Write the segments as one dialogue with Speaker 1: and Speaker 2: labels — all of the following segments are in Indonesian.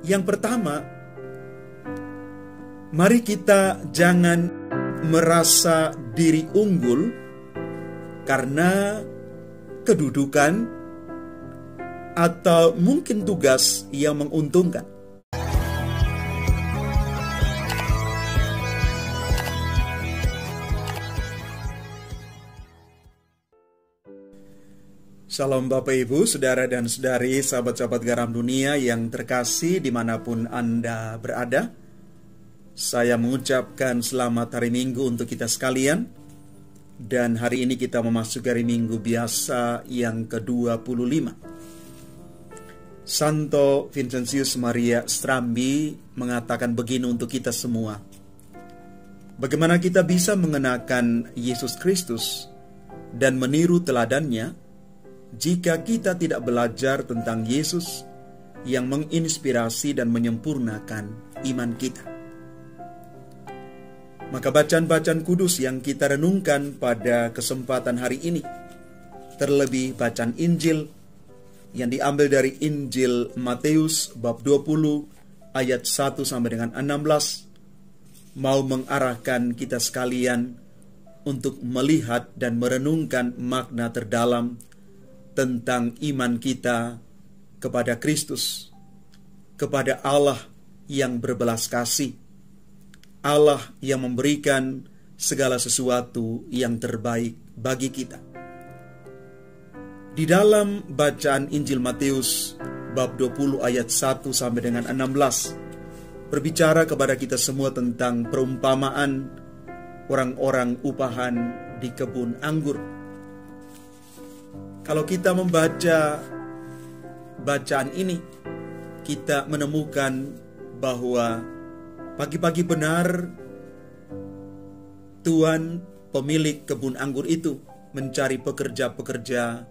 Speaker 1: Yang pertama, mari kita jangan merasa diri unggul karena kedudukan atau mungkin tugas yang menguntungkan. Salam Bapak Ibu, Saudara dan Saudari, sahabat-sahabat Garam Dunia yang terkasih dimanapun Anda berada. Saya mengucapkan selamat hari Minggu untuk kita sekalian. Dan hari ini kita memasuki hari Minggu biasa yang ke-25. Santo Vincentius Maria Strambi mengatakan begini untuk kita semua. Bagaimana kita bisa mengenakan Yesus Kristus dan meniru teladannya jika kita tidak belajar tentang Yesus yang menginspirasi dan menyempurnakan iman kita. Maka bacaan-bacaan kudus yang kita renungkan pada kesempatan hari ini, terlebih bacaan Injil yang diambil dari Injil Matius bab 20 ayat 1 sampai dengan 16, mau mengarahkan kita sekalian untuk melihat dan merenungkan makna terdalam tentang iman kita kepada Kristus, kepada Allah yang berbelas kasih, Allah yang memberikan segala sesuatu yang terbaik bagi kita. Di dalam bacaan Injil Matius bab 20 ayat 1 sampai dengan 16 berbicara kepada kita semua tentang perumpamaan orang-orang upahan di kebun anggur. Kalau kita membaca bacaan ini, kita menemukan bahwa pagi-pagi benar Tuan pemilik kebun anggur itu mencari pekerja-pekerja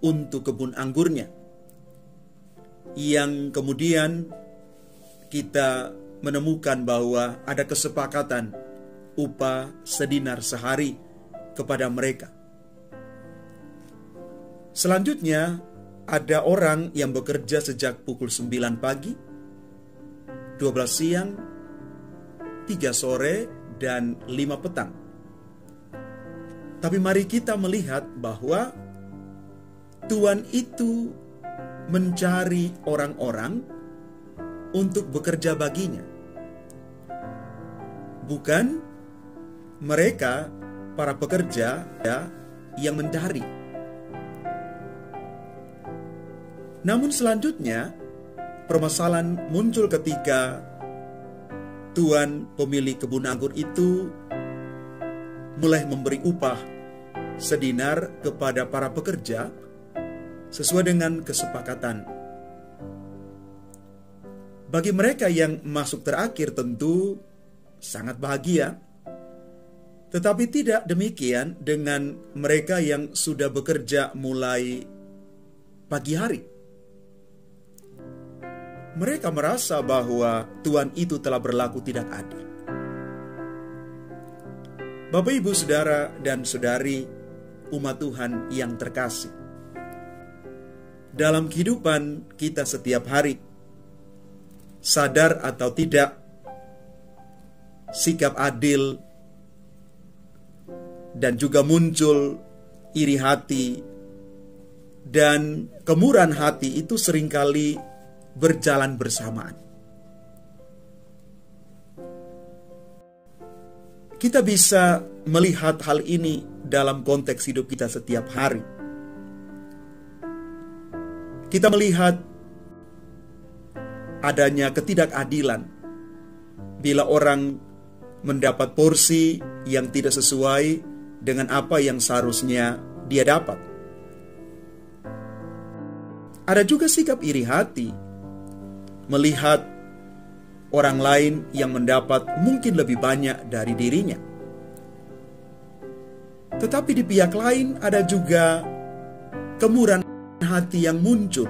Speaker 1: untuk kebun anggurnya, yang kemudian kita menemukan bahwa ada kesepakatan upah sedinar sehari kepada mereka. Selanjutnya, ada orang yang bekerja sejak pukul 9 pagi, 12 siang, 3 sore, dan 5 petang. Tapi mari kita melihat bahwa Tuhan itu mencari orang-orang untuk bekerja baginya. Bukan mereka, para pekerja, yang mencari. Namun selanjutnya, permasalahan muncul ketika Tuan pemilik kebun anggur itu mulai memberi upah sedinar kepada para pekerja sesuai dengan kesepakatan. Bagi mereka yang masuk terakhir tentu sangat bahagia, tetapi tidak demikian dengan mereka yang sudah bekerja mulai pagi hari. Mereka merasa bahwa Tuhan itu telah berlaku tidak adil. Bapak, Ibu, Saudara, dan Saudari, umat Tuhan yang terkasih. Dalam kehidupan kita setiap hari, sadar atau tidak, sikap adil dan juga muncul iri hati dan kemurahan hati itu seringkali berjalan bersamaan. Kita bisa melihat hal ini dalam konteks hidup kita setiap hari. Kita melihat adanya ketidakadilan bila orang mendapat porsi yang tidak sesuai dengan apa yang seharusnya dia dapat. Ada juga sikap iri hati melihat orang lain yang mendapat mungkin lebih banyak dari dirinya. Tetapi di pihak lain ada juga kemurahan hati yang muncul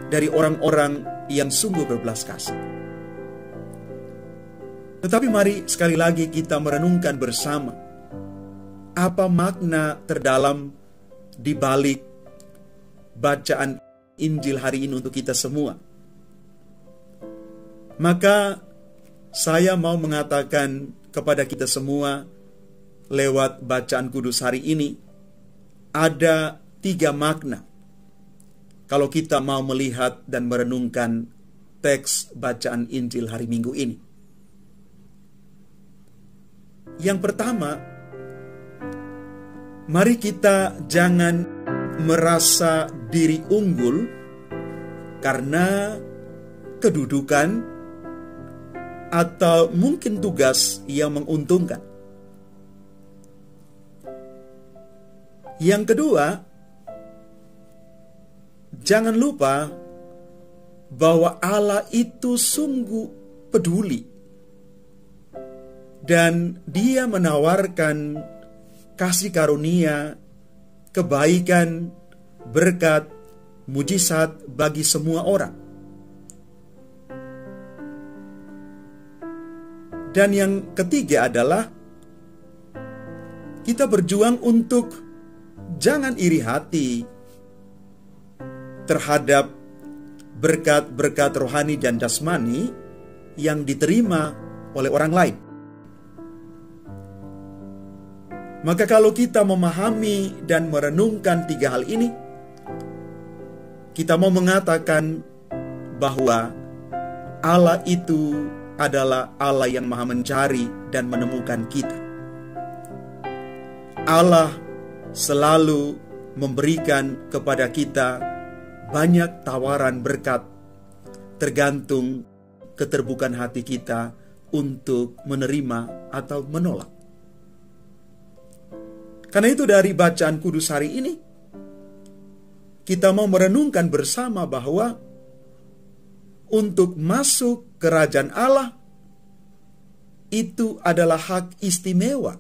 Speaker 1: dari orang-orang yang sungguh berbelas kasih. Tetapi mari sekali lagi kita merenungkan bersama apa makna terdalam di balik bacaan Injil hari ini untuk kita semua. Maka saya mau mengatakan kepada kita semua lewat bacaan kudus hari ini, ada 3 makna kalau kita mau melihat dan merenungkan teks bacaan Injil hari Minggu ini. Yang pertama, mari kita jangan merasa diri unggul karena kedudukan atau mungkin tugas yang menguntungkan. Yang kedua, jangan lupa bahwa Allah itu sungguh peduli dan Dia menawarkan kasih karunia, kebaikan, berkat, mujizat bagi semua orang. Dan yang ketiga adalah kita berjuang untuk jangan iri hati terhadap berkat-berkat rohani dan jasmani yang diterima oleh orang lain. Maka kalau kita memahami dan merenungkan 3 hal ini, kita mau mengatakan bahwa Allah itu adalah Allah yang maha mencari dan menemukan kita. Allah selalu memberikan kepada kita banyak tawaran berkat, tergantung keterbukaan hati kita untuk menerima atau menolak. Karena itu dari bacaan kudus hari ini, kita mau merenungkan bersama bahwa untuk masuk kerajaan Allah itu adalah hak istimewa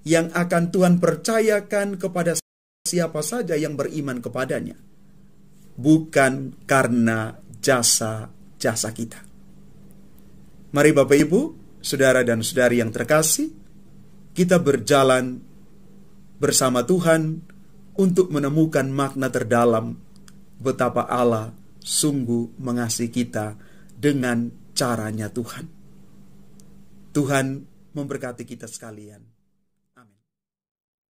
Speaker 1: yang akan Tuhan percayakan kepada siapa saja yang beriman kepadanya, bukan karena jasa-jasa kita. Mari Bapak Ibu, saudara dan saudari yang terkasih, kita berjalan bersama Tuhan untuk menemukan makna terdalam betapa Allah sungguh mengasihi kita dengan caranya Tuhan. Tuhan memberkati kita sekalian.